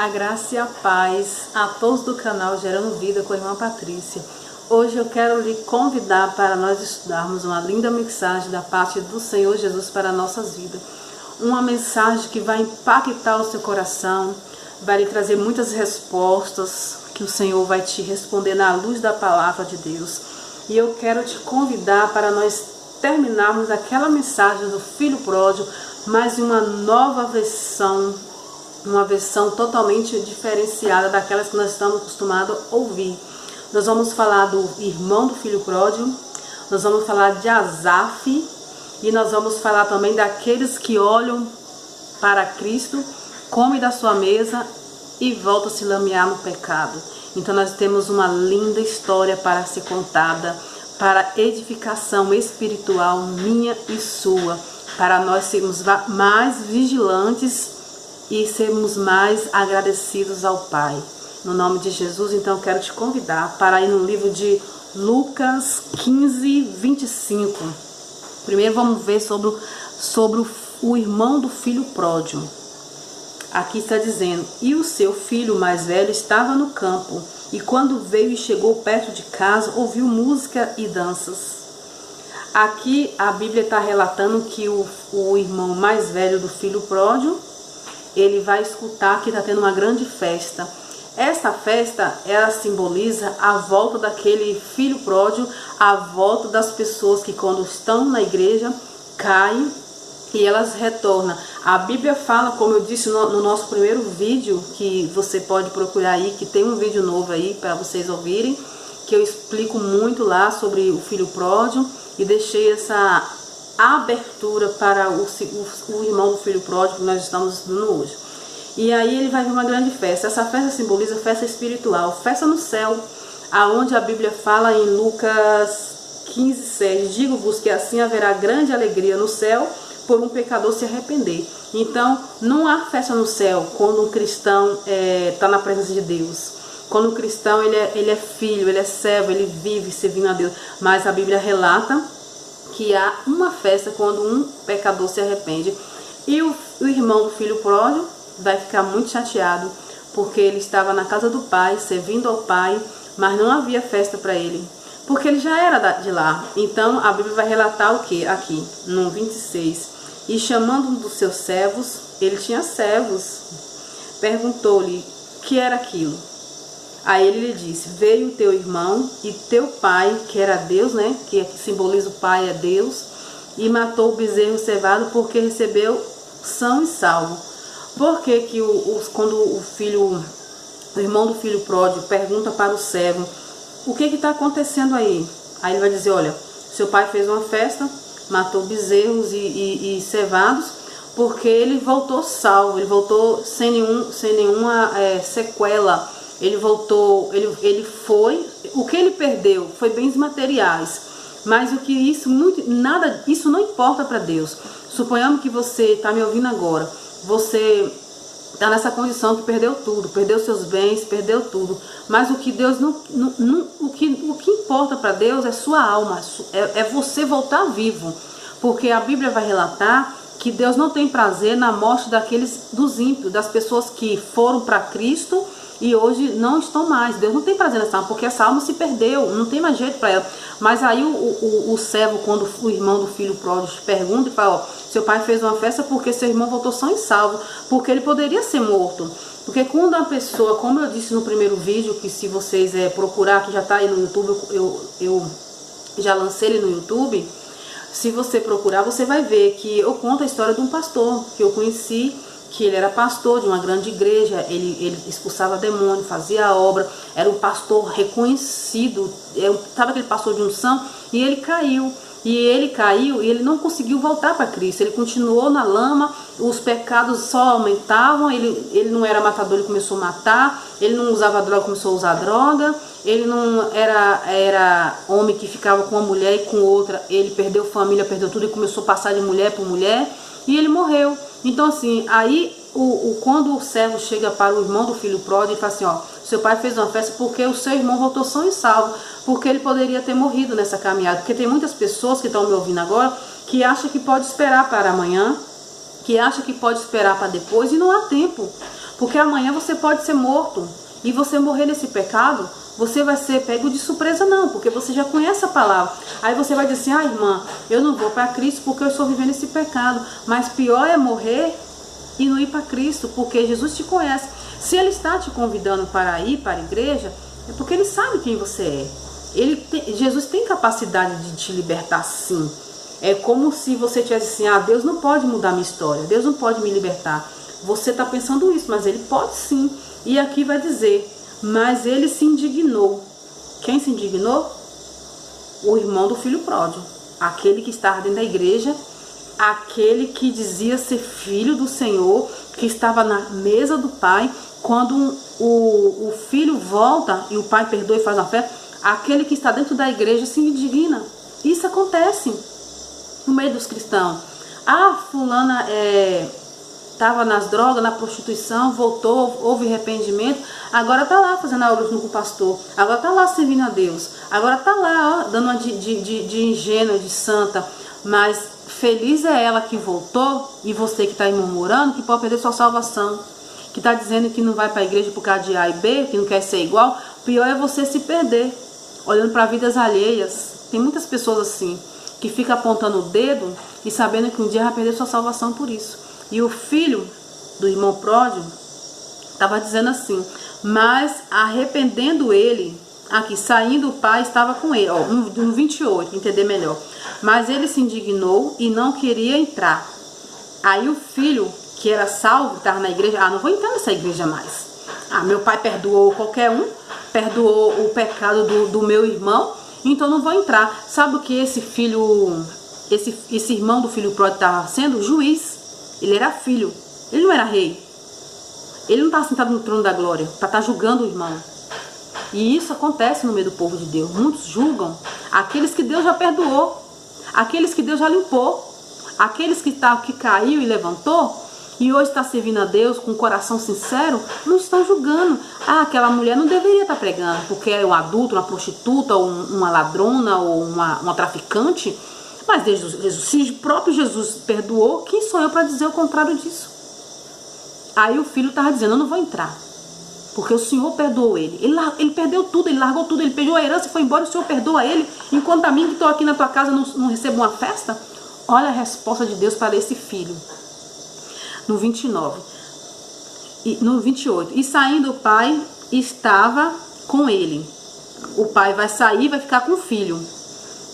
A graça e a paz a todos do canal Gerando Vida com a irmã Patrícia. Hoje eu quero lhe convidar para nós estudarmos uma linda mensagem da parte do Senhor Jesus para a nossa vida. Uma mensagem que vai impactar o seu coração, vai lhe trazer muitas respostas que o Senhor vai te responder na luz da palavra de Deus. E eu quero te convidar para nós terminarmos aquela mensagem do Filho Pródigo, mas em uma nova versão, uma versão totalmente diferenciada daquelas que nós estamos acostumados a ouvir. Nós vamos falar do irmão do Filho Pródigo, nós vamos falar de Asaf e nós vamos falar também daqueles que olham para Cristo, comem da sua mesa e voltam a se lamear no pecado. Então nós temos uma linda história para ser contada, para edificação espiritual minha e sua, para nós sermos mais vigilantes e sermos mais agradecidos ao Pai. No nome de Jesus, então eu quero te convidar para ir no livro de Lucas 15, 25. Primeiro vamos ver sobre o irmão do filho pródigo. Aqui está dizendo: e o seu filho mais velho estava no campo, e quando veio e chegou perto de casa, ouviu música e danças. Aqui a Bíblia está relatando que o irmão mais velho do filho pródigo, ele vai escutar que está tendo uma grande festa. Essa festa, ela simboliza a volta daquele filho pródigo, a volta das pessoas que quando estão na igreja, caem e elas retornam. A Bíblia fala, como eu disse no nosso primeiro vídeo, que você pode procurar aí, que tem um vídeo novo aí para vocês ouvirem, que eu explico muito lá sobre o filho pródigo e deixei essa abertura para o irmão do filho pródigo que nós estamos estudando hoje. E aí ele vai ver uma grande festa. Essa festa simboliza festa espiritual, festa no céu, aonde a Bíblia fala em Lucas 15, 6: digo-vos que assim haverá grande alegria no céu por um pecador se arrepender. Então não há festa no céu quando um cristão está na presença de Deus. Quando o cristão ele é filho, ele é servo, ele vive servindo a Deus. Mas a Bíblia relata que há uma festa quando um pecador se arrepende. E o irmão do filho pródigo vai ficar muito chateado, porque ele estava na casa do pai, servindo ao pai, mas não havia festa para ele, porque ele já era de lá. Então a Bíblia vai relatar o que? Aqui, no 26. E chamando um dos seus servos, ele tinha servos, perguntou-lhe que era aquilo. Aí ele lhe disse: veio o teu irmão e teu pai, que era Deus, né? Que simboliza o pai é Deus, e matou o bezerro cevado porque recebeu são e salvo. Porque que quando o irmão do filho pródigo pergunta para o servo: o que está acontecendo aí? Aí ele vai dizer: olha, seu pai fez uma festa, matou bezerros e cevados, porque ele voltou salvo, ele voltou sem nenhuma sequela. Ele voltou, ele foi, o que ele perdeu foi bens materiais, mas o que isso não importa para Deus. Suponhamos que você está me ouvindo agora, você está nessa condição que perdeu tudo, perdeu seus bens, perdeu tudo, mas o que Deus o que importa para Deus é sua alma, é você voltar vivo, porque a Bíblia vai relatar que Deus não tem prazer na morte dos ímpios, das pessoas que foram para Cristo e hoje não estão mais. Deus não tem prazer nessa alma, porque essa alma se perdeu, não tem mais jeito para ela. Mas aí o servo, quando o irmão do filho pródigo pergunta e fala: ó, seu pai fez uma festa porque seu irmão voltou são e salvo, porque ele poderia ser morto. Porque quando a pessoa, como eu disse no primeiro vídeo, que se vocês procurar, que já está aí no YouTube, eu já lancei ele no YouTube, se você procurar, você vai ver que eu conto a história de um pastor que eu conheci, que ele era pastor de uma grande igreja, ele expulsava demônio, fazia obra, era um pastor reconhecido, sabe aquele pastor de unção? E ele caiu, e ele não conseguiu voltar para Cristo, ele continuou na lama, os pecados só aumentavam, ele não era matador, ele começou a matar, ele não usava droga, começou a usar droga, ele não era homem que ficava com uma mulher e com outra, ele perdeu família, perdeu tudo e começou a passar de mulher por mulher, e ele morreu. Então assim, aí quando o servo chega para o irmão do filho pródigo e fala assim: ó, seu pai fez uma festa porque o seu irmão voltou são e salvo, porque ele poderia ter morrido nessa caminhada. Porque tem muitas pessoas que estão me ouvindo agora que acham que pode esperar para amanhã, que acham que pode esperar para depois, e não há tempo. Porque amanhã você pode ser morto. E você morrer nesse pecado, você vai ser pego de surpresa não, porque você já conhece a palavra. Aí você vai dizer assim, irmã, eu não vou para Cristo porque eu estou vivendo esse pecado. Mas pior é morrer e não ir para Cristo, porque Jesus te conhece. Se Ele está te convidando para ir para a igreja, é porque Ele sabe quem você é. Jesus tem capacidade de te libertar sim. É como se você tivesse assim, Deus não pode mudar minha história, Deus não pode me libertar. Você está pensando isso, mas Ele pode sim. E aqui vai dizer, mas ele se indignou. Quem se indignou? O irmão do filho pródigo. Aquele que estava dentro da igreja, aquele que dizia ser filho do Senhor, que estava na mesa do pai. Quando o filho volta e o pai perdoa e faz uma festa, aquele que está dentro da igreja se indigna. Isso acontece no meio dos cristãos. Fulana estava nas drogas, na prostituição, voltou, houve arrependimento, agora está lá fazendo aula com o pastor, agora está lá servindo a Deus, agora está lá dando uma de ingênua, de santa, mas feliz é ela que voltou e você que está aí murmurando que pode perder sua salvação, que está dizendo que não vai para a igreja por causa de A e B, que não quer ser igual. Pior é você se perder, olhando para vidas alheias. Tem muitas pessoas assim, que ficam apontando o dedo e sabendo que um dia vai perder sua salvação por isso. E o filho do irmão pródigo estava dizendo assim, mas arrependendo ele, aqui, saindo o pai estava com ele, no 28, entender melhor. Mas ele se indignou e não queria entrar. Aí o filho, que era salvo, estava na igreja, não vou entrar nessa igreja mais. Meu pai perdoou qualquer um, perdoou o pecado do meu irmão, então não vou entrar. Sabe o que esse filho, esse irmão do filho pródigo estava sendo? Juiz. Ele era filho, ele não era rei. Ele não estava sentado no trono da glória para estar julgando o irmão. E isso acontece no meio do povo de Deus. Muitos julgam aqueles que Deus já perdoou, aqueles que Deus já limpou, aqueles que caiu e levantou e hoje está servindo a Deus com um coração sincero, não estão julgando. Aquela mulher não deveria estar pregando porque é um adulto, uma prostituta, ou uma ladrona ou uma traficante. Mas se o próprio Jesus perdoou, quem sou eu para dizer o contrário disso? Aí o filho estava dizendo, eu não vou entrar, porque o Senhor perdoou ele. Ele perdeu tudo, ele largou tudo, ele pegou a herança e foi embora, o Senhor perdoa ele, enquanto a mim que estou aqui na tua casa não recebo uma festa? Olha a resposta de Deus para esse filho. No 29. No 28. E saindo o pai, estava com ele. O pai vai sair e vai ficar com o filho,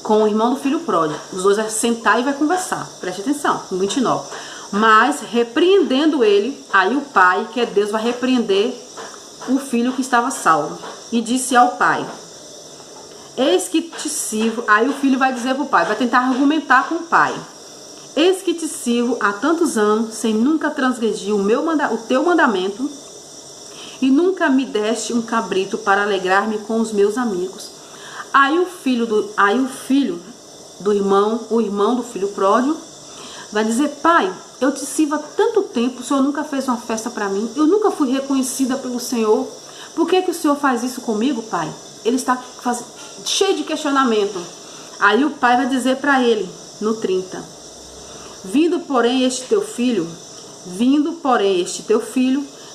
com o irmão do filho pródigo. Os dois vão sentar e vai conversar. Preste atenção, no 29. Mas repreendendo ele, aí o pai, que é Deus, vai repreender o filho que estava salvo. E disse ao pai, eis que te sirvo. Aí o filho vai dizer para o pai, vai tentar argumentar com o pai. Eis que te sirvo há tantos anos, sem nunca transgredir o teu mandamento, e nunca me deste um cabrito para alegrar-me com os meus amigos. Aí o filho do irmão, o irmão do filho pródigo, vai dizer, pai, eu te sirvo há tanto tempo, o Senhor nunca fez uma festa para mim, eu nunca fui reconhecida pelo Senhor, por que o Senhor faz isso comigo, pai? Ele está cheio de questionamento. Aí o pai vai dizer para ele, no 30, vindo porém este teu filho,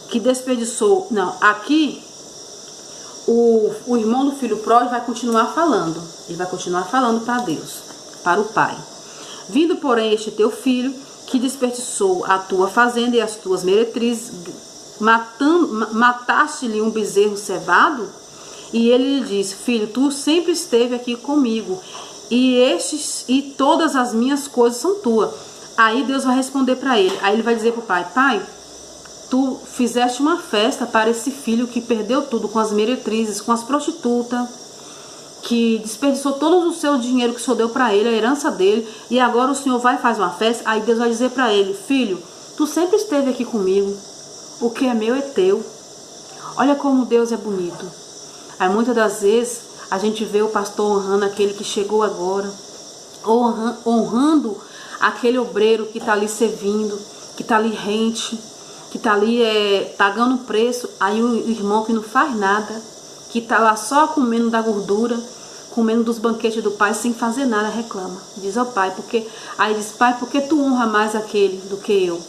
que desperdiçou, aqui o irmão do filho pródigo vai continuar falando, ele vai continuar falando para Deus, para o pai. Vindo porém este teu filho, que desperdiçou a tua fazenda e as tuas meretrizes, mataste-lhe um bezerro cevado? E ele lhe disse, filho, tu sempre esteve aqui comigo, e todas as minhas coisas são tuas. Aí Deus vai responder para ele, aí ele vai dizer para o pai, pai, tu fizeste uma festa para esse filho que perdeu tudo com as meretrizes, com as prostitutas, que desperdiçou todo o seu dinheiro que o Senhor deu para ele, a herança dele, e agora o Senhor vai fazer uma festa. Aí Deus vai dizer para ele, filho, tu sempre esteve aqui comigo, o que é meu é teu. Olha como Deus é bonito. Aí muitas das vezes a gente vê o pastor honrando aquele que chegou agora, honrando aquele obreiro que está ali servindo, que está ali rente, que está ali pagando preço. Aí o irmão que não faz nada, que está lá só comendo da gordura, comendo dos banquetes do pai, sem fazer nada, reclama. Diz ao pai, aí diz, pai, por que tu honra mais aquele do que eu?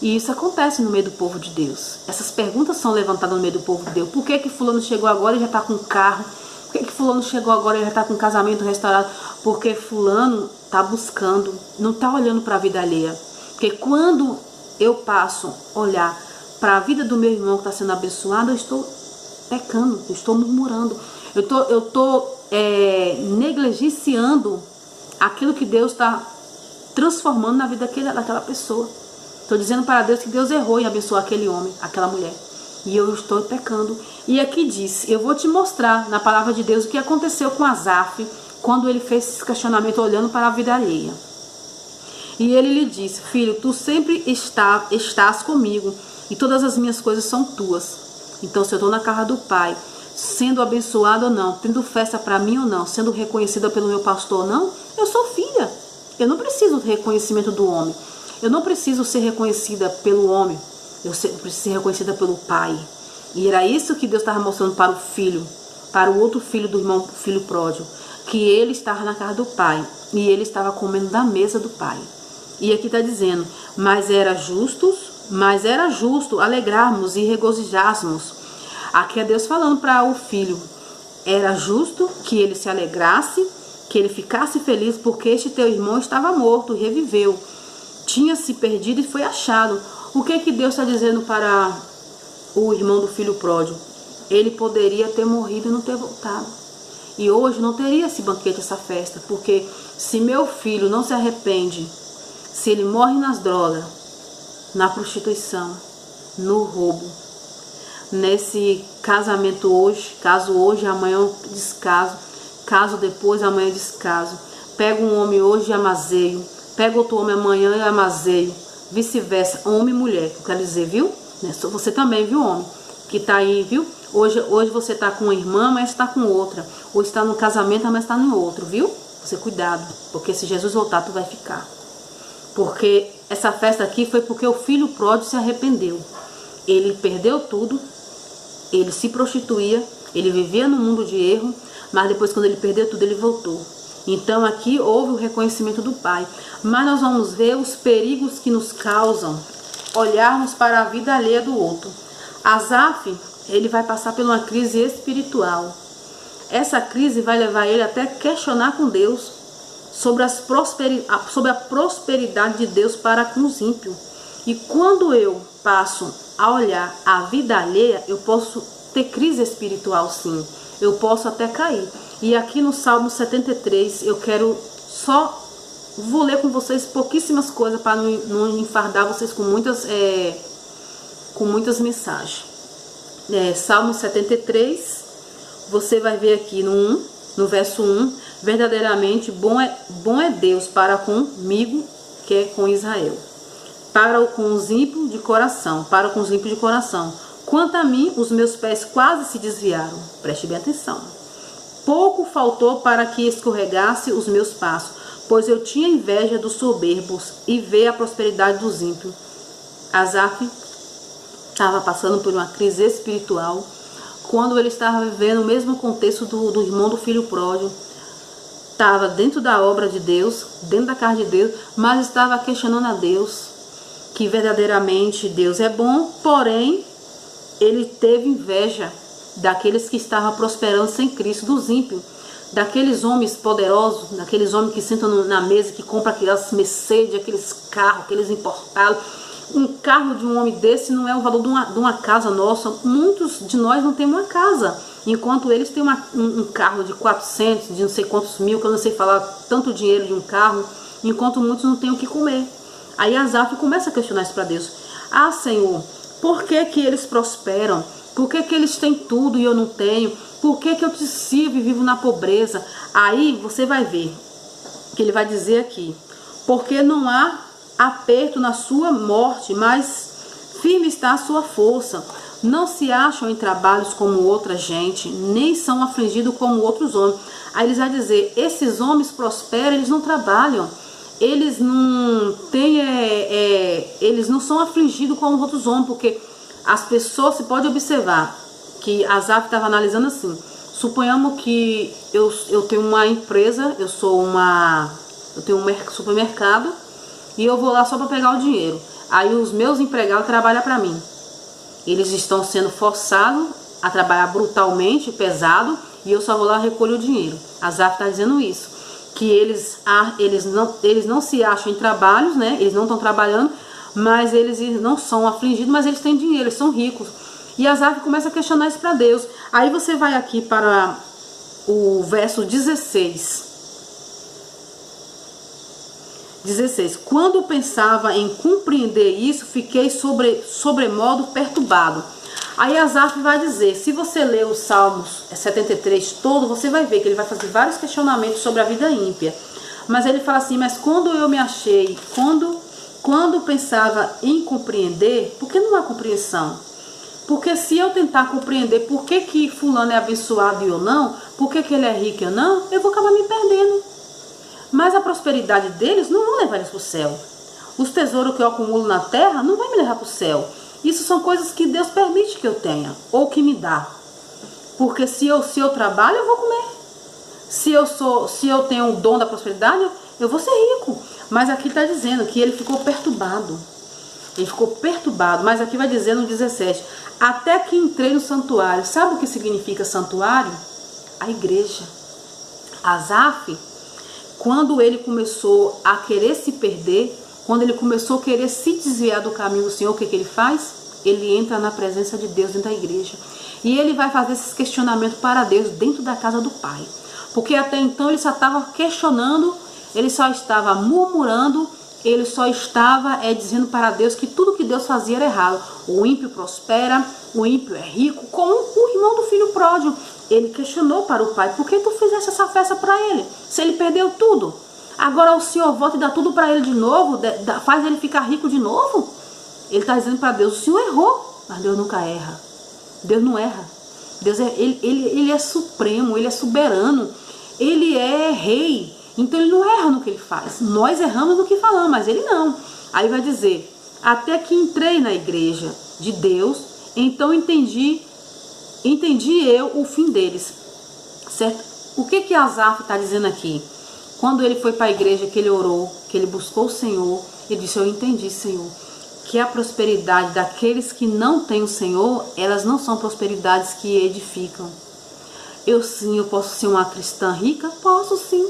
E isso acontece no meio do povo de Deus. Essas perguntas são levantadas no meio do povo de Deus. Por que que fulano chegou agora e já está com carro? Por que que fulano chegou agora e já está com casamento restaurado? Porque fulano está buscando, não está olhando para a vida alheia. Porque quando eu passo a olhar para a vida do meu irmão que está sendo abençoado, eu estou pecando, eu estou murmurando. Eu estou negligenciando aquilo que Deus está transformando na vida daquela pessoa. Estou dizendo para Deus que Deus errou em abençoar aquele homem, aquela mulher. E eu estou pecando. E aqui diz, eu vou te mostrar na palavra de Deus o que aconteceu com Asaf quando ele fez esse questionamento olhando para a vida alheia. E ele lhe disse, filho, tu sempre estás comigo e todas as minhas coisas são tuas. Então se eu estou na casa do Pai, sendo abençoado ou não, tendo festa para mim ou não, sendo reconhecida pelo meu pastor ou não, eu sou filha. Eu não preciso do reconhecimento do homem. Eu não preciso ser reconhecida pelo homem. Eu preciso ser reconhecida pelo Pai. E era isso que Deus estava mostrando para o filho, para o outro filho do irmão, filho pródigo, que ele estava na casa do Pai e ele estava comendo da mesa do Pai. E aqui está dizendo, mas era justo alegrarmos e regozijarmos. Aqui é Deus falando para o filho, era justo que ele se alegrasse, que ele ficasse feliz, porque este teu irmão estava morto e reviveu. Tinha se perdido e foi achado. O que que Deus está dizendo para o irmão do filho pródigo? Ele poderia ter morrido e não ter voltado. E hoje não teria esse banquete, essa festa, porque se meu filho não se arrepende, se ele morre nas drogas, na prostituição, no roubo, nesse casamento hoje, caso hoje, amanhã eu descaso, caso depois, amanhã eu descaso, pega um homem hoje e amazeio, pega outro homem amanhã e amazeio, vice-versa, homem e mulher, eu quero dizer, viu? Você também, viu, homem? Que tá aí, viu? Hoje você tá com uma irmã, mas está com outra. Hoje está no casamento, mas está no outro, viu? Você cuidado, porque se Jesus voltar, tu vai ficar. Porque essa festa aqui foi porque o filho pródigo se arrependeu. Ele perdeu tudo, ele se prostituía, ele vivia no mundo de erro, mas depois quando ele perdeu tudo, ele voltou. Então aqui houve o reconhecimento do Pai. Mas nós vamos ver os perigos que nos causam olharmos para a vida alheia do outro. Asaf, ele vai passar por uma crise espiritual. Essa crise vai levar ele até questionar com Deus sobre a prosperidade de Deus para com os ímpios. E quando eu passo a olhar a vida alheia, eu posso ter crise espiritual, sim. Eu posso até cair. E aqui no Salmo 73, eu vou ler com vocês pouquíssimas coisas para não enfardar vocês com muitas mensagens. Salmo 73, você vai ver aqui no verso 1, verdadeiramente bom é Deus para comigo, que é com Israel, com os ímpios de coração, Quanto a mim, os meus pés quase se desviaram. Preste bem atenção. Pouco faltou para que escorregasse os meus passos, pois eu tinha inveja dos soberbos e ver a prosperidade dos ímpios. Asaf estava passando por uma crise espiritual, quando ele estava vivendo o mesmo contexto do irmão do filho pródigo. Estava dentro da obra de Deus, dentro da casa de Deus, mas estava questionando a Deus, que verdadeiramente Deus é bom, porém, ele teve inveja daqueles que estavam prosperando sem Cristo, dos ímpios, daqueles homens poderosos, daqueles homens que sentam na mesa, que compram aquelas Mercedes, aqueles carros, aqueles importados. Um carro de um homem desse não é o valor de uma casa nossa. Muitos de nós não temos uma casa, enquanto eles têm um carro de 400, de não sei quantos mil, que eu não sei falar tanto dinheiro de um carro, enquanto muitos não têm o que comer. Aí Asaf começa a questionar isso para Deus. Ah, Senhor, por que que eles prosperam? Por que que eles têm tudo e eu não tenho? Por que que eu te sirvo e vivo na pobreza? Aí você vai ver que ele vai dizer aqui, porque não há aperto na sua morte, mas firme está a sua força. Não se acham em trabalhos como outra gente, nem são afligidos como outros homens. Aí eles vão dizer, esses homens prosperam, eles não trabalham, eles não têm, eles não são afligidos como outros homens, porque as pessoas, você pode observar que Asaf estava analisando assim, suponhamos que eu tenho uma empresa, eu tenho um supermercado, e eu vou lá só para pegar o dinheiro. aí os meus empregados trabalham para mim. Eles estão sendo forçados a trabalhar brutalmente, pesado, e eu só vou lá recolher o dinheiro. Asaf está dizendo isso, que eles não se acham em trabalhos, né? Eles não estão trabalhando, mas eles não são afligidos, mas eles têm dinheiro, eles são ricos. E Asaf começa a questionar isso para Deus. Aí você vai aqui para o verso 16. 16. Quando pensava em compreender isso, fiquei sobremodo perturbado. Aí Asaf vai dizer, se você ler os Salmos 73 todo, você vai ver que ele vai fazer vários questionamentos sobre a vida ímpia. Mas ele fala assim, mas quando eu me achei, quando pensava em compreender, por que não há compreensão? Porque se eu tentar compreender por que fulano é abençoado e eu não, por que ele é rico e eu não, eu vou acabar me perdendo. Mas a prosperidade deles não vai levar eles para o céu. Os tesouros que eu acumulo na terra não vai me levar para o céu. Isso são coisas que Deus permite que eu tenha, ou que me dá. Porque se eu trabalho, eu vou comer. Se eu tenho o dom da prosperidade, eu vou ser rico. Mas aqui está dizendo que ele ficou perturbado. Ele ficou perturbado, mas aqui vai dizer no 17, até que entrei no santuário. Sabe o que significa santuário? A igreja. Asaf, quando ele começou a querer se perder, quando ele começou a querer se desviar do caminho do Senhor, o que ele faz? Ele entra na presença de Deus dentro da igreja. E ele vai fazer esses questionamentos para Deus dentro da casa do Pai. Porque até então ele só estava questionando, ele só estava murmurando, ele só estava dizendo para Deus que tudo que Deus fazia era errado. O ímpio prospera, o ímpio é rico, como o irmão do filho pródigo. Ele questionou para o pai, por que tu fizeste essa festa para ele? Se ele perdeu tudo. Agora o Senhor volta e dá tudo para ele de novo, faz ele ficar rico de novo? Ele está dizendo para Deus, o Senhor errou, mas Deus nunca erra. Deus não erra. Deus ele é supremo, ele é soberano, ele é rei. Então ele não erra no que ele faz. Nós erramos no que falamos, mas ele não. Aí vai dizer, até que entrei na igreja de Deus, então entendi eu o fim deles. Certo? O que Asaf está dizendo aqui? Quando ele foi para a igreja, que ele orou, que ele buscou o Senhor, ele disse, eu entendi, Senhor, que a prosperidade daqueles que não têm o Senhor, elas não são prosperidades que edificam. Eu posso ser uma cristã rica? Posso sim.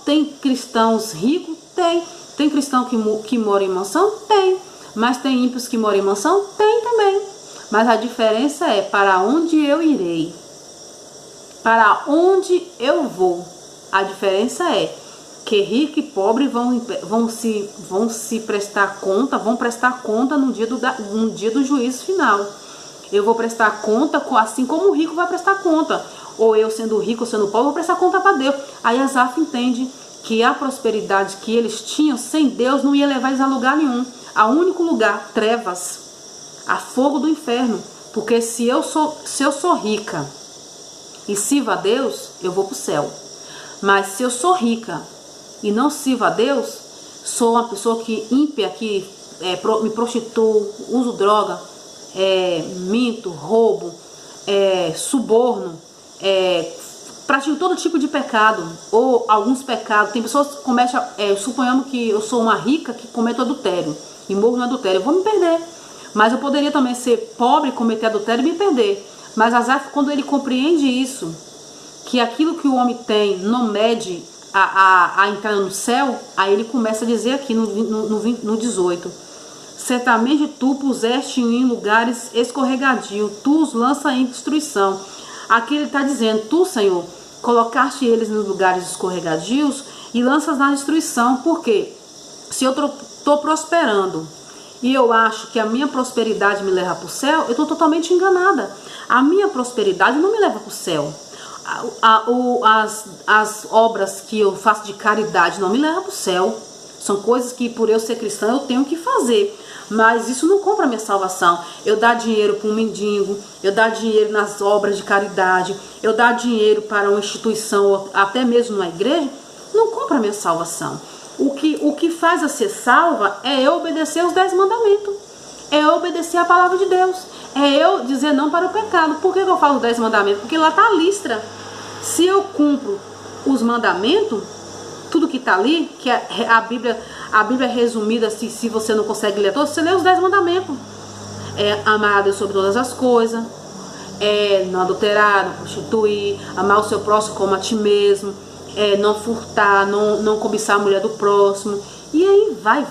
Tem cristãos ricos? Tem. Tem cristão que mora em mansão? Tem. Mas tem ímpios que moram em mansão? Tem também. Mas a diferença é para onde eu irei. Para onde eu vou. A diferença é que rico e pobre vão se prestar conta, vão prestar conta no dia do juízo final. Eu vou prestar conta assim como o rico vai prestar conta. Ou eu sendo rico ou sendo pobre, vou prestar conta para Deus. Aí Asaf entende que a prosperidade que eles tinham sem Deus não ia levar eles a lugar nenhum. A único lugar, trevas, a fogo do inferno. Porque se eu sou rica e sirvo a Deus, eu vou para o céu. Mas se eu sou rica e não sirvo a Deus, sou uma pessoa ímpia, que me prostituo, uso droga, minto, roubo, suborno, pratico todo tipo de pecado, ou alguns pecados. Tem pessoas que cometem, suponhamos que eu sou uma rica que cometo adultério e morro no adultério, eu vou me perder. Mas eu poderia também ser pobre, cometer adultério e me perder. Mas Asaf, quando ele compreende isso, que aquilo que o homem tem não mede a entrada no céu, aí ele começa a dizer aqui no 18, certamente tu puseste em lugares escorregadios, tu os lança em destruição. Aqui ele está dizendo, tu, Senhor, colocaste eles nos lugares escorregadios e lanças na destruição. Por quê? Se eu estou prosperando e eu acho que a minha prosperidade me leva para o céu, eu estou totalmente enganada. A minha prosperidade não me leva para o céu. As obras que eu faço de caridade não me levam para o céu. São coisas que, por eu ser cristã, eu tenho que fazer. Mas isso não compra a minha salvação. Eu dar dinheiro para um mendigo, eu dar dinheiro nas obras de caridade, eu dar dinheiro para uma instituição, até mesmo na igreja, não compra a minha salvação. O que faz a ser salva é eu obedecer os 10 mandamentos. É eu obedecer a palavra de Deus. É eu dizer não para o pecado. Por que eu falo 10 mandamentos? Porque lá está a lista. Se eu cumpro os mandamentos, tudo que está ali, que a Bíblia, A Bíblia é resumida, se você não consegue ler todos, você lê os 10 mandamentos. É amar a Deus sobre todas as coisas, não adulterar, não prostituir, amar o seu próximo como a ti mesmo, não furtar, não cobiçar a mulher do próximo. E aí vai.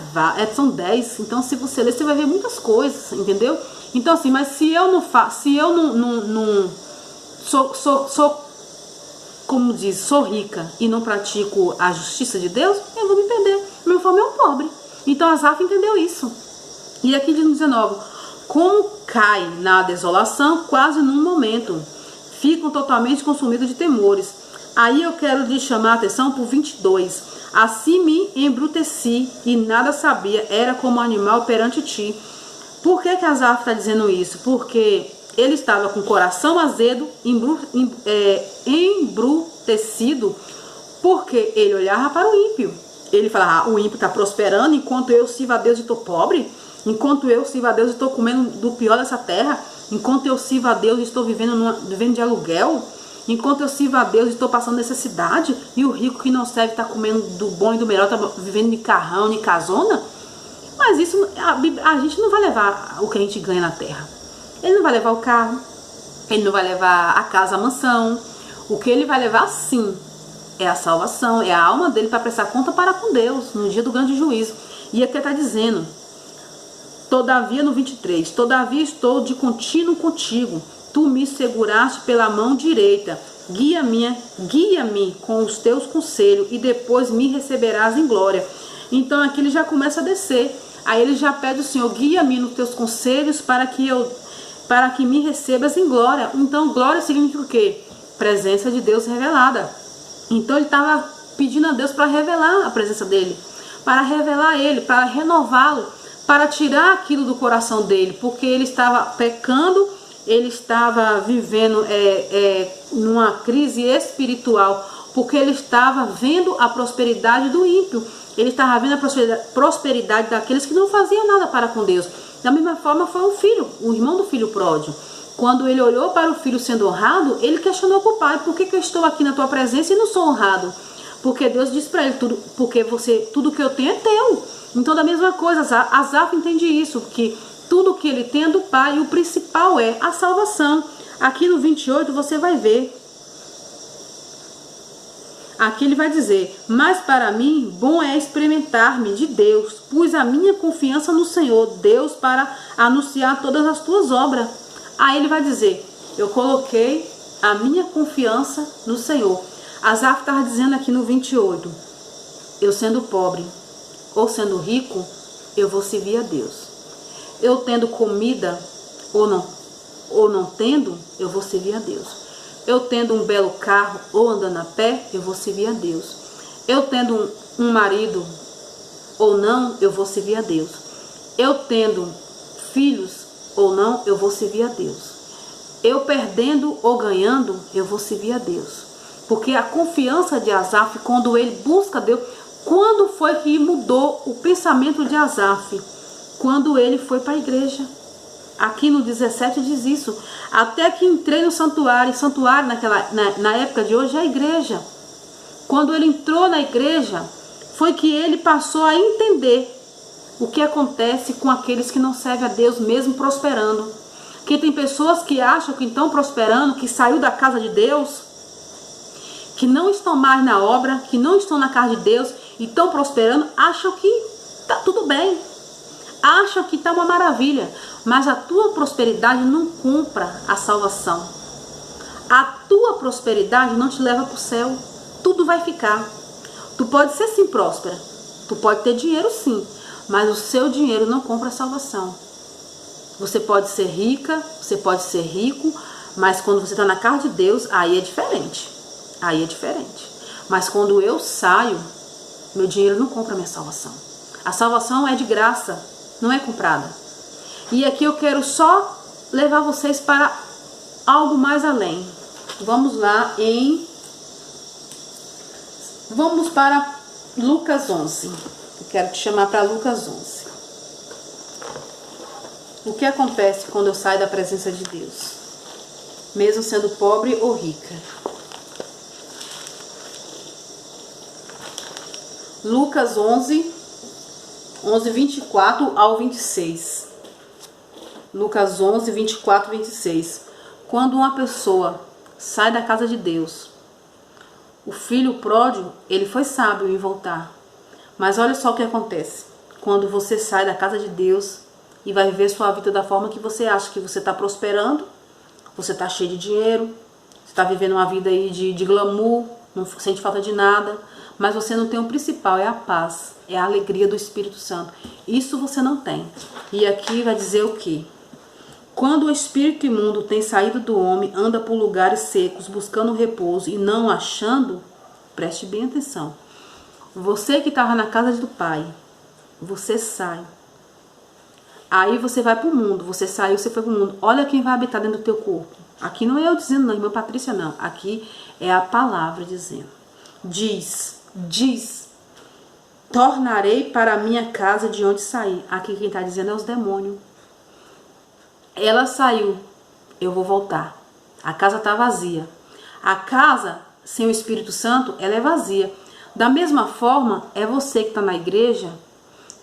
São 10. Então, se você ler, você vai ver muitas coisas, entendeu? Então, assim, mas se eu não faço, se eu não sou, como diz, sou rica e não pratico a justiça de Deus, eu vou me perder. Meu forma é um pobre. Então, Asaf entendeu isso. E aqui diz no 19: como cai na desolação quase num momento, ficam totalmente consumidos de temores. Aí eu quero lhe chamar a atenção por 22. Assim me embruteci e nada sabia, era como animal perante ti. Por que Asaf está dizendo isso? Porque ele estava com o coração azedo, embrutecido, porque ele olhava para o ímpio. Ele falava, o ímpio está prosperando enquanto eu sirvo a Deus e estou pobre. Enquanto eu sirvo a Deus e estou comendo do pior dessa terra. Enquanto eu sirvo a Deus e estou vivendo de aluguel. Enquanto eu sirvo a Deus e estou passando necessidade. E o rico que não serve está comendo do bom e do melhor, está vivendo de carrão, de casona. Mas isso, a gente não vai levar o que a gente ganha na terra. Ele não vai levar o carro. Ele não vai levar a casa, a mansão. O que ele vai levar, sim, é a salvação. É a alma dele para prestar conta para com Deus no dia do grande juízo. E aqui está dizendo... Todavia, no 23, todavia estou de contínuo contigo, tu me seguraste pela mão direita, guia-me com os teus conselhos e depois me receberás em glória. Então aqui ele já começa a descer, aí ele já pede o Senhor, guia-me nos teus conselhos para que me recebas em glória. Então glória significa o quê? Presença de Deus revelada. Então ele estava pedindo a Deus para revelar a presença dele, para revelar ele, para renová-lo, para tirar aquilo do coração dele, porque ele estava pecando, ele estava vivendo numa crise espiritual, porque ele estava vendo a prosperidade do ímpio, ele estava vendo a prosperidade daqueles que não faziam nada para com Deus. Da mesma forma foi o irmão do filho pródigo. Quando ele olhou para o filho sendo honrado, ele questionou para o pai, por que eu estou aqui na tua presença e não sou honrado? Porque Deus disse para ele, tudo que eu tenho é teu. Então, da mesma coisa, Asaf entende isso, que tudo que ele tem é do Pai, e o principal é a salvação. Aqui no 28 você vai ver. Aqui ele vai dizer, mas para mim, bom é experimentar-me de Deus, pus a minha confiança no Senhor, Deus, para anunciar todas as tuas obras. Aí ele vai dizer, eu coloquei a minha confiança no Senhor. Asaf estava dizendo aqui no 28, eu sendo pobre, ou sendo rico, eu vou servir a Deus. Eu tendo comida ou não tendo, eu vou servir a Deus. Eu tendo um belo carro ou andando a pé, eu vou servir a Deus. Eu tendo um marido ou não, eu vou servir a Deus. Eu tendo filhos ou não, eu vou servir a Deus. Eu perdendo ou ganhando, eu vou servir a Deus. Porque a confiança de Asaf, quando ele busca Deus... Quando foi que mudou o pensamento de Asaf? Quando ele foi para a igreja. Aqui no 17 diz isso. Até que entrei no santuário. Santuário na época de hoje é a igreja. Quando ele entrou na igreja, foi que ele passou a entender o que acontece com aqueles que não servem a Deus, mesmo prosperando. Que tem pessoas que acham que estão prosperando, que saiu da casa de Deus, que não estão mais na obra, que não estão na casa de Deus e estão prosperando, acham que está tudo bem, acham que está uma maravilha, mas a tua prosperidade não compra a salvação. A tua prosperidade não te leva para o céu, tudo vai ficar. Tu pode ser sim próspera, tu pode ter dinheiro sim, mas o seu dinheiro não compra a salvação. Você pode ser rica, você pode ser rico, mas quando você está na casa de Deus, aí é diferente. Aí é diferente. Mas quando eu saio, meu dinheiro não compra a minha salvação. A salvação é de graça, não é comprada. E aqui eu quero só levar vocês para algo mais além. Vamos lá Vamos para Lucas 11. Eu quero te chamar para Lucas 11. O que acontece quando eu saio da presença de Deus? Mesmo sendo pobre ou rica. Lucas 11, 11, 24 ao 26. Lucas 11, 24 e 26. Quando uma pessoa sai da casa de Deus, o filho pródigo, ele foi sábio em voltar. Mas olha só o que acontece. Quando você sai da casa de Deus e vai viver sua vida da forma que você acha que você está prosperando, você está cheio de dinheiro, você está vivendo uma vida aí de glamour, não sente falta de nada, mas você não tem o principal, é a paz, é a alegria do Espírito Santo. Isso você não tem. E aqui vai dizer o quê? Quando o espírito imundo tem saído do homem, anda por lugares secos, buscando repouso e não achando, preste bem atenção. Você que estava na casa do Pai, você sai. Aí você vai para o mundo, você saiu, você foi para o mundo. Olha quem vai habitar dentro do teu corpo. Aqui não é eu dizendo, não, irmã Patrícia, não. Aqui é a palavra dizendo. Diz, tornarei para a minha casa de onde saí. Aqui quem está dizendo é os demônios. Ela saiu, eu vou voltar. A casa está vazia. A casa sem o Espírito Santo, ela é vazia. Da mesma forma, é você que está na igreja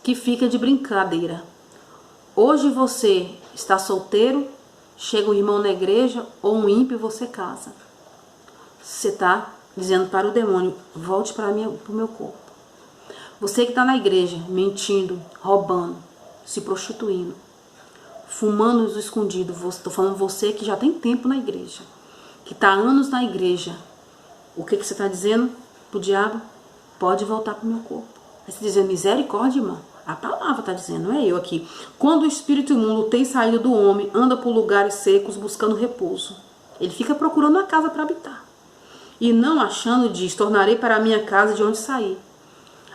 que fica de brincadeira. Hoje você está solteiro, chega um irmão na igreja ou um ímpio e você casa. Você está dizendo para o demônio, volte para o meu corpo. Você que está na igreja, mentindo, roubando, se prostituindo, fumando no escondido. Estou falando você que já tem tempo na igreja, que está há anos na igreja. O que você está dizendo para o diabo? Pode voltar para o meu corpo. Aí você diz, misericórdia, irmão. A palavra está dizendo, não é eu aqui. Quando o espírito imundo tem saído do homem, anda por lugares secos buscando repouso. Ele fica procurando uma casa para habitar. E não achando, diz, tornarei para a minha casa de onde saí.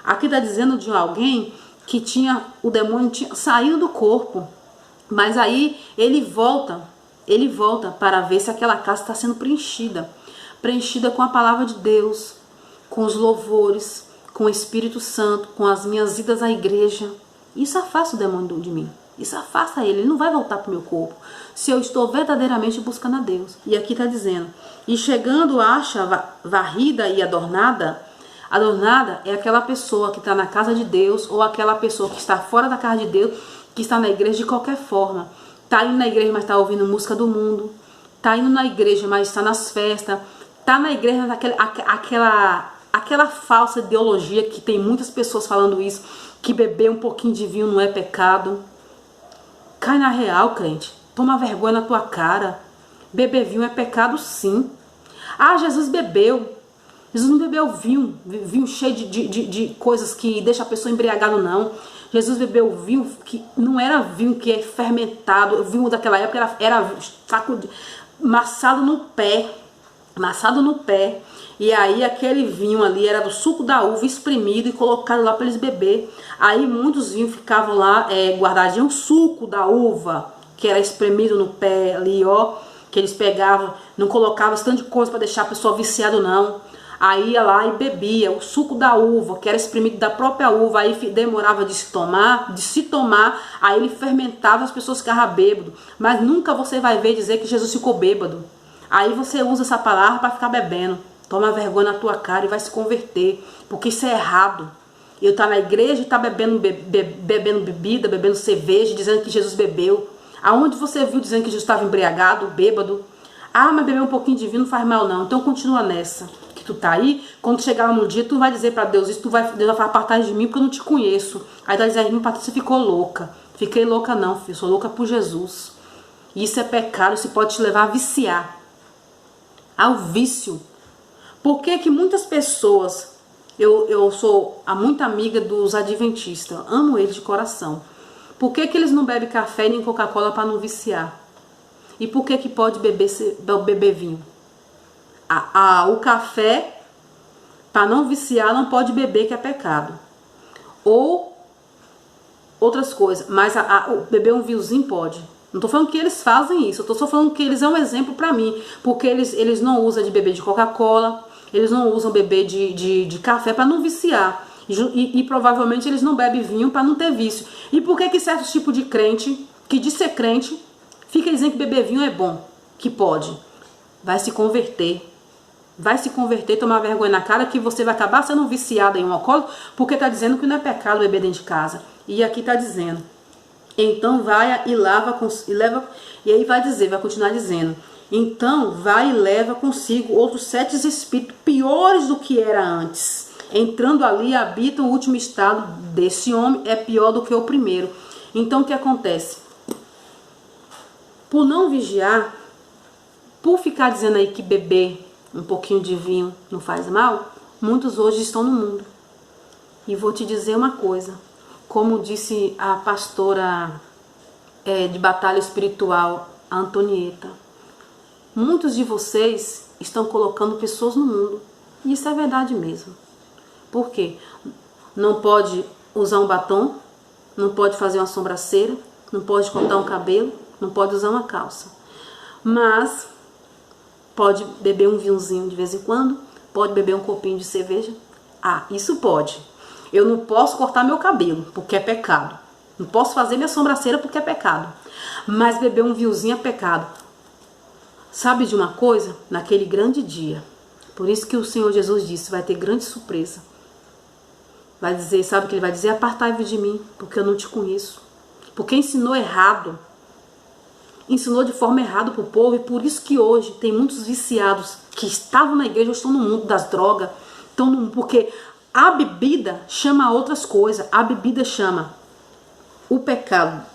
Aqui está dizendo de alguém que o demônio tinha saído do corpo. Mas aí ele volta para ver se aquela casa está sendo preenchida. Preenchida com a palavra de Deus, com os louvores, com o Espírito Santo, com as minhas idas à igreja. Isso afasta o demônio de mim. Isso afasta ele. Ele não vai voltar para o meu corpo se eu estou verdadeiramente buscando a Deus. E aqui está dizendo, e chegando acha varrida e adornada. Adornada é aquela pessoa que está na casa de Deus ou aquela pessoa que está fora da casa de Deus, que está na igreja de qualquer forma. Está indo na igreja, mas está ouvindo música do mundo. Está indo na igreja, mas está nas festas. Está na igreja, aquela falsa ideologia que tem muitas pessoas falando isso, que beber um pouquinho de vinho não é pecado. Cai na real, crente. Toma vergonha na tua cara. Beber vinho é pecado, sim. Ah, Jesus bebeu. Jesus não bebeu vinho cheio de coisas que deixa a pessoa embriagada, não. Jesus bebeu vinho que não era vinho que é fermentado. O vinho daquela época era maçado no pé. E aí aquele vinho ali era do suco da uva espremido e colocado lá para eles beber. Aí muitos vinhos ficavam lá guardadinhos, suco da uva que era espremido no pé ali, ó, que eles pegavam, não colocavam esse tanto de coisa para deixar a pessoa viciada, não. Aí ia lá e bebia o suco da uva, que era espremido da própria uva, aí demorava de se tomar, aí ele fermentava, as pessoas ficavam bêbadas. Mas nunca você vai ver dizer que Jesus ficou bêbado. Aí você usa essa palavra para ficar bebendo. Toma vergonha na tua cara e vai se converter, porque isso é errado. Eu tá na igreja e tá bebendo bebida, bebendo cerveja, dizendo que Jesus bebeu. Aonde você viu dizendo que Jesus estava embriagado, bêbado? Ah, mas beber um pouquinho de vinho não faz mal não. Então continua nessa. Que tu tá aí, quando chegar no dia, tu vai dizer para Deus isso, Deus vai falar, apartar de mim porque eu não te conheço. Aí tu vai dizer, irmã Patrícia ficou louca. Fiquei louca não, filho, sou louca por Jesus. E isso é pecado, isso pode te levar a viciar. Ao vício. Por que que muitas pessoas, eu sou muito amiga dos adventistas, amo eles de coração. Por que que eles não bebem café nem Coca-Cola para não viciar? E por que que pode beber vinho? O café, para não viciar, não pode beber, que é pecado. Ou outras coisas, mas beber um vinhozinho pode. Não estou falando que eles fazem isso, eu estou só falando que eles é um exemplo para mim, porque eles não usam de beber de Coca-Cola, eles não usam beber de café para não viciar. E provavelmente eles não bebem vinho para não ter vício. E por que que certos tipos de crente, que diz ser crente, fica dizendo que beber vinho é bom? Que pode. Vai se converter. Vai se converter, tomar vergonha na cara, que você vai acabar sendo viciado em um alcoólico, porque está dizendo que não é pecado beber dentro de casa. E aqui está dizendo, então vai e leva, e aí vai dizer, vai continuar dizendo, então vai e leva consigo outros 7 espíritos piores do que era antes. Entrando ali, habita o último estado desse homem, é pior do que o primeiro. Então o que acontece? Por não vigiar, por ficar dizendo aí que beber um pouquinho de vinho não faz mal, muitos hoje estão no mundo. E vou te dizer uma coisa, como disse a pastora de batalha espiritual, a Antonieta, muitos de vocês estão colocando pessoas no mundo. E isso é verdade mesmo. Por quê? Não pode usar um batom, não pode fazer uma sobrancelha, não pode cortar um cabelo, não pode usar uma calça. Mas pode beber um vinhozinho de vez em quando, pode beber um copinho de cerveja. Ah, isso pode. Eu não posso cortar meu cabelo, porque é pecado. Não posso fazer minha sobrancelha porque é pecado. Mas beber um vinhozinho é pecado. Sabe de uma coisa? Naquele grande dia. Por isso que o Senhor Jesus disse, vai ter grande surpresa. Vai dizer, sabe o que ele vai dizer? Apartai-vos de mim, porque eu não te conheço. Porque ensinou errado. Ensinou de forma errada para o povo. E por isso que hoje tem muitos viciados que estavam na igreja, estão no mundo das drogas. Porque a bebida chama outras coisas. A bebida chama o pecado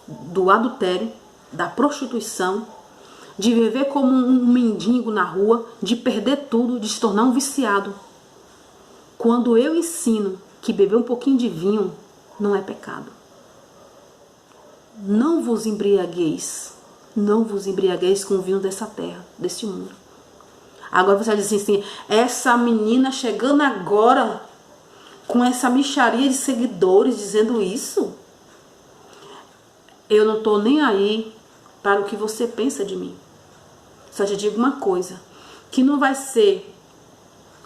do adultério, da prostituição, de viver como um mendigo na rua, de perder tudo, de se tornar um viciado. Quando eu ensino que beber um pouquinho de vinho não é pecado. Não vos embriagueis. Não vos embriagueis com o vinho dessa terra, deste mundo. Agora você vai dizer assim, essa menina chegando agora com essa mixaria de seguidores dizendo isso. Eu não estou nem aí para o que você pensa de mim. Só te digo uma coisa, que não vai ser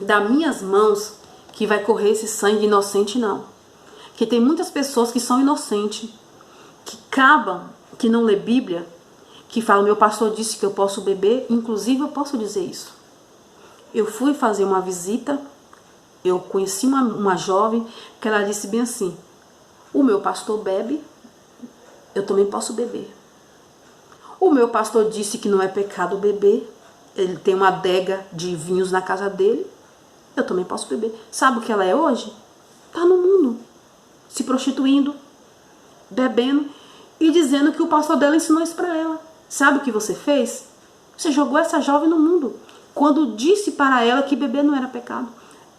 das minhas mãos que vai correr esse sangue inocente, não. Que tem muitas pessoas que são inocentes, que acabam, que não lê Bíblia, que falam, meu pastor disse que eu posso beber, inclusive eu posso dizer isso. Eu fui fazer uma visita, eu conheci uma jovem, que ela disse bem assim, o meu pastor bebe, eu também posso beber. O meu pastor disse que não é pecado beber, ele tem uma adega de vinhos na casa dele, eu também posso beber. Sabe o que ela é hoje? Está no mundo, se prostituindo, bebendo e dizendo que o pastor dela ensinou isso para ela. Sabe o que você fez? Você jogou essa jovem no mundo, quando disse para ela que beber não era pecado.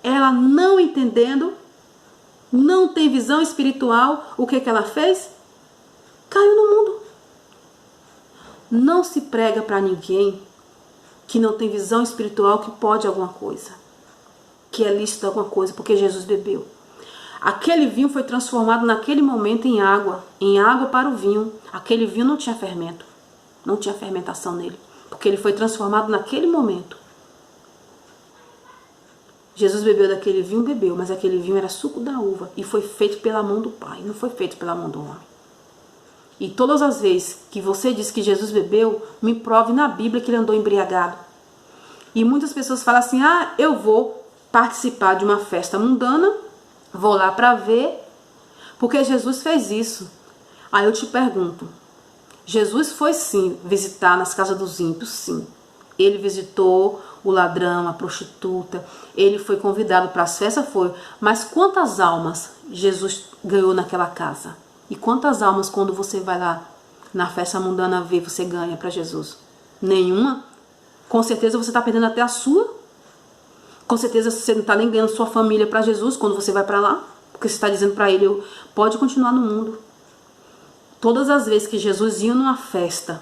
Ela não entendendo, não tem visão espiritual, o que ela fez? Caiu no mundo. Não se prega para ninguém que não tem visão espiritual que pode alguma coisa, que é lícito alguma coisa, porque Jesus bebeu. Aquele vinho foi transformado naquele momento em água para o vinho. Aquele vinho não tinha fermento, não tinha fermentação nele, porque ele foi transformado naquele momento. Jesus bebeu daquele vinho, bebeu, mas aquele vinho era suco da uva e foi feito pela mão do Pai, não foi feito pela mão do homem. E todas as vezes que você diz que Jesus bebeu, me prove na Bíblia que ele andou embriagado. E muitas pessoas falam assim, ah, eu vou participar de uma festa mundana, vou lá para ver, porque Jesus fez isso. Aí eu te pergunto, Jesus foi sim visitar nas casas dos ímpios, sim. Ele visitou o ladrão, a prostituta, ele foi convidado para as festas, foi. Mas quantas almas Jesus ganhou naquela casa? E quantas almas quando você vai lá na festa mundana ver, você ganha para Jesus? Nenhuma. Com certeza você está perdendo até a sua. Com certeza você não está nem ganhando sua família para Jesus quando você vai para lá. Porque você está dizendo para ele, pode continuar no mundo. Todas as vezes que Jesus ia numa festa,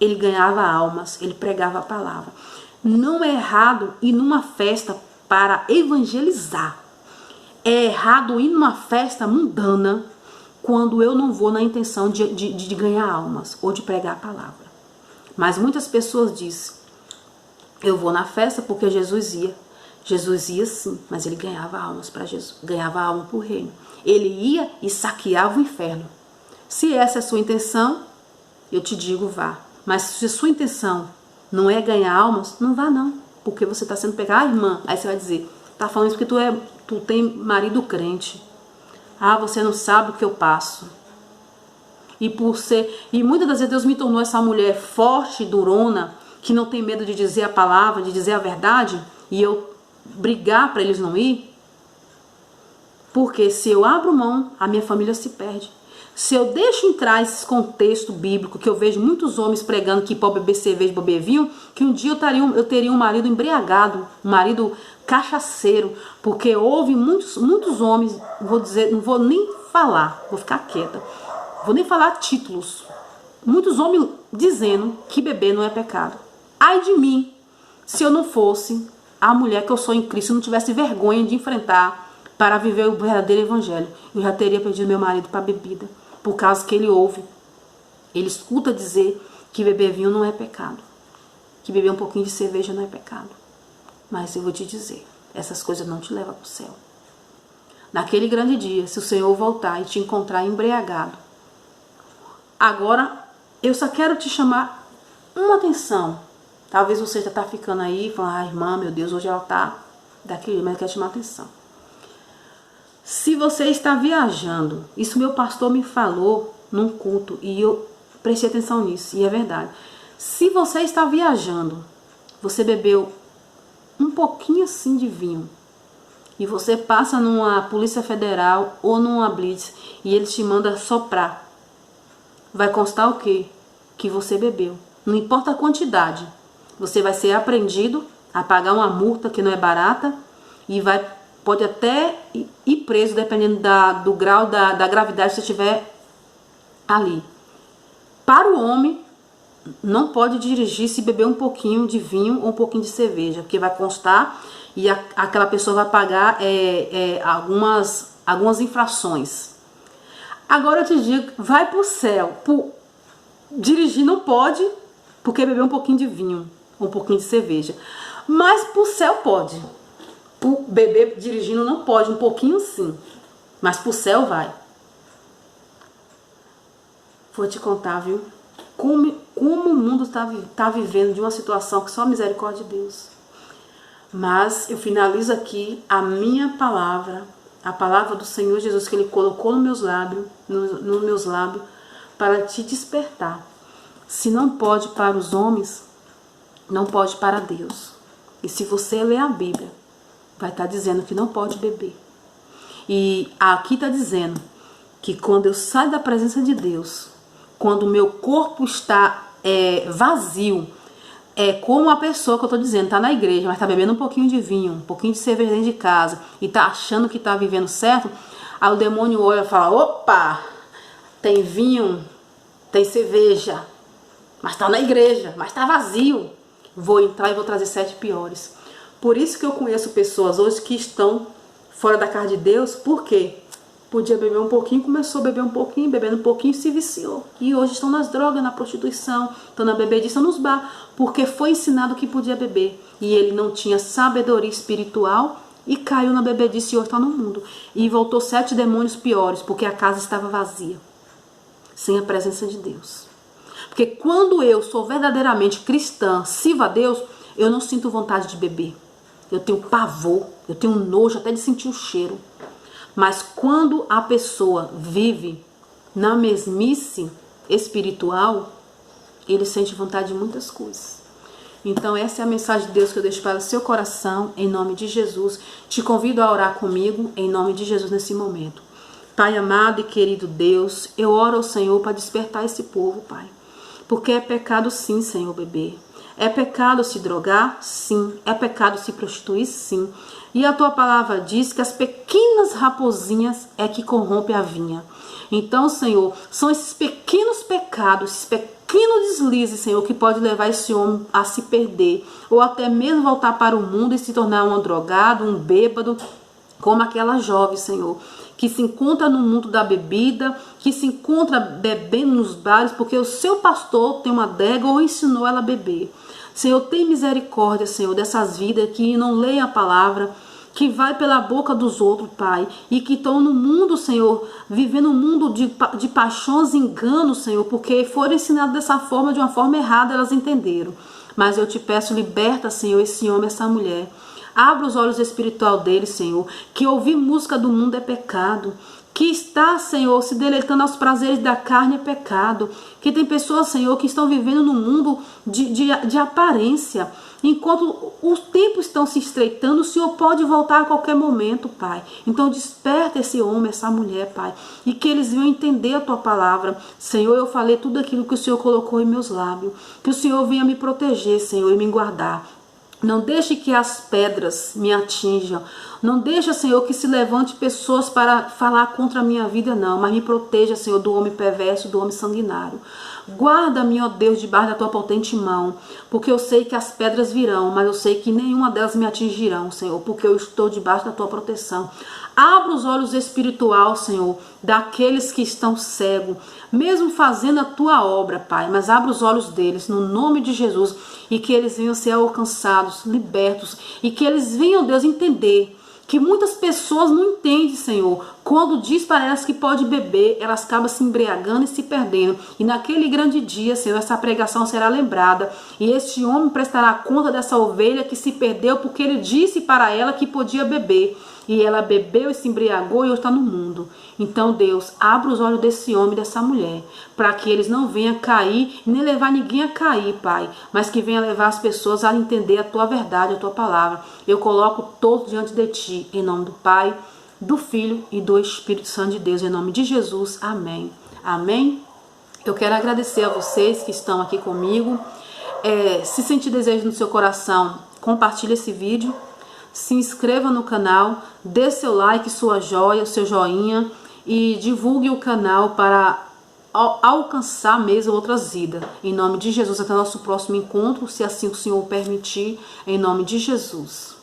ele ganhava almas, ele pregava a palavra. Não é errado ir numa festa para evangelizar. É errado ir numa festa mundana quando eu não vou na intenção de ganhar almas ou de pregar a palavra. Mas muitas pessoas dizem, eu vou na festa porque Jesus ia. Jesus ia sim, mas ele ganhava almas para Jesus, ganhava alma para o reino. Ele ia e saqueava o inferno. Se essa é a sua intenção, eu te digo, vá. Mas se a sua intenção não é ganhar almas, não vá não. Porque você está sendo pegado, irmã. Aí você vai dizer, tá falando isso porque tu tem marido crente. Ah, você não sabe o que eu passo. E muitas das vezes Deus me tornou essa mulher forte, durona, que não tem medo de dizer a palavra, de dizer a verdade, e eu brigar para eles não ir. Porque se eu abro mão, a minha família se perde. Se eu deixo entrar esse contexto bíblico, que eu vejo muitos homens pregando que pode beber cerveja, beber vinho, que um dia eu teria um marido embriagado, um marido cachaceiro, porque houve muitos homens, vou dizer, não vou nem falar, vou ficar quieta, vou nem falar títulos, muitos homens dizendo que beber não é pecado. Ai de mim, se eu não fosse a mulher que eu sou em Cristo, não tivesse vergonha de enfrentar para viver o verdadeiro evangelho, eu já teria perdido meu marido para bebida, por causa que ele ouve, ele escuta dizer que beber vinho não é pecado, que beber um pouquinho de cerveja não é pecado. Mas eu vou te dizer, essas coisas não te levam para o céu. Naquele grande dia, se o Senhor voltar e te encontrar embriagado, agora eu só quero te chamar uma atenção. Talvez você já está ficando aí, falando, ah, irmã, meu Deus, hoje ela está daquele, mas eu quero te chamar atenção. Se você está viajando, isso meu pastor me falou num culto e eu prestei atenção nisso, e é verdade. Se você está viajando, você bebeu um pouquinho assim de vinho e você passa numa polícia federal ou numa blitz e eles te mandam soprar, vai constar o quê? Que você bebeu. Não importa a quantidade, você vai ser apreendido, a pagar uma multa que não é barata e pode até ir preso, dependendo do grau da gravidade que você tiver ali. Para o homem, não pode dirigir se beber um pouquinho de vinho ou um pouquinho de cerveja, porque vai constar e aquela pessoa vai pagar algumas infrações. Agora eu te digo, vai para o céu. Dirigir não pode, porque beber um pouquinho de vinho, um pouquinho de cerveja. Mas para o céu pode. Beber dirigindo não pode, um pouquinho sim. Mas para o céu vai. Vou te contar, viu? Como o mundo tá vivendo de uma situação que só a misericórdia de Deus. Mas eu finalizo aqui a minha palavra, a palavra do Senhor Jesus que Ele colocou nos meus lábios, para te despertar. Se não pode para os homens, não pode para Deus. E se você ler a Bíblia, vai estar dizendo que não pode beber. E aqui está dizendo que quando eu saio da presença de Deus, quando o meu corpo está vazio, é como a pessoa que eu estou dizendo, está na igreja, mas está bebendo um pouquinho de vinho, um pouquinho de cerveja dentro de casa, e está achando que está vivendo certo, aí o demônio olha e fala, opa, tem vinho, tem cerveja, mas está na igreja, mas está vazio. Vou entrar e vou trazer 7 piores. Por isso que eu conheço pessoas hoje que estão fora da casa de Deus, por quê? Podia beber um pouquinho, começou a beber um pouquinho, bebendo um pouquinho e se viciou. E hoje estão nas drogas, na prostituição, estão na bebediça, nos bar, porque foi ensinado que podia beber. E ele não tinha sabedoria espiritual e caiu na bebedice e hoje está no mundo. E voltou 7 demônios piores, porque a casa estava vazia, sem a presença de Deus. Porque quando eu sou verdadeiramente cristã, sirvo a Deus, eu não sinto vontade de beber. Eu tenho pavor, eu tenho nojo até de sentir o cheiro. Mas quando a pessoa vive na mesmice espiritual, ele sente vontade de muitas coisas. Então essa é a mensagem de Deus que eu deixo para o seu coração, em nome de Jesus. Te convido a orar comigo, em nome de Jesus, nesse momento. Pai amado e querido Deus, eu oro ao Senhor para despertar esse povo, Pai. Porque é pecado sim, Senhor, beber. É pecado se drogar? Sim. É pecado se prostituir? Sim. E a tua palavra diz que as pequenas raposinhas é que corrompem a vinha. Então, Senhor, são esses pequenos pecados, esses pequenos deslizes, Senhor, que pode levar esse homem a se perder. Ou até mesmo voltar para o mundo e se tornar um drogado, um bêbado, como aquela jovem, Senhor, que se encontra no mundo da bebida, que se encontra bebendo nos bares, porque o seu pastor tem uma adega ou ensinou ela a beber. Senhor, tem misericórdia, Senhor, dessas vidas que não leem a palavra, que vai pela boca dos outros, Pai, e que estão no mundo, Senhor, vivendo um mundo de paixões e enganos, Senhor, porque foram ensinados dessa forma, de uma forma errada, elas entenderam. Mas eu te peço, liberta, Senhor, esse homem, essa mulher. Abra os olhos espirituais dele, Senhor, que ouvir música do mundo é pecado, que está, Senhor, se deleitando aos prazeres da carne é pecado. Que tem pessoas, Senhor, que estão vivendo num mundo de aparência. Enquanto os tempos estão se estreitando, o Senhor pode voltar a qualquer momento, Pai. Então desperta esse homem, essa mulher, Pai, e que eles venham entender a Tua palavra. Senhor, eu falei tudo aquilo que o Senhor colocou em meus lábios. Que o Senhor venha me proteger, Senhor, e me guardar. Não deixe que as pedras me atinjam. Não deixe, Senhor, que se levante pessoas para falar contra a minha vida, não. Mas me proteja, Senhor, do homem perverso, do homem sanguinário. Guarda-me, ó Deus, debaixo da Tua potente mão. Porque eu sei que as pedras virão, mas eu sei que nenhuma delas me atingirão, Senhor. Porque eu estou debaixo da Tua proteção. Abra os olhos espirituais, Senhor, daqueles que estão cegos, mesmo fazendo a Tua obra, Pai. Mas abra os olhos deles, no nome de Jesus, e que eles venham ser alcançados, libertos, e que eles venham, Deus, entender que muitas pessoas não entendem, Senhor. Quando diz para elas que pode beber, elas acabam se embriagando e se perdendo. E naquele grande dia, Senhor, essa pregação será lembrada. E este homem prestará conta dessa ovelha que se perdeu porque ele disse para ela que podia beber. E ela bebeu e se embriagou e hoje está no mundo. Então, Deus, abra os olhos desse homem e dessa mulher, para que eles não venham cair, nem levar ninguém a cair, Pai, mas que venha levar as pessoas a entender a Tua verdade, a Tua palavra. Eu coloco todos diante de Ti, em nome do Pai, do Filho e do Espírito Santo de Deus, em nome de Jesus. Amém. Amém. Eu quero agradecer a vocês que estão aqui comigo. Se sentir desejo no seu coração, compartilhe esse vídeo. Se inscreva no canal, dê seu like, sua joia, seu joinha e divulgue o canal para alcançar mesmo outras vidas. Em nome de Jesus, até o nosso próximo encontro, se assim o Senhor permitir, em nome de Jesus.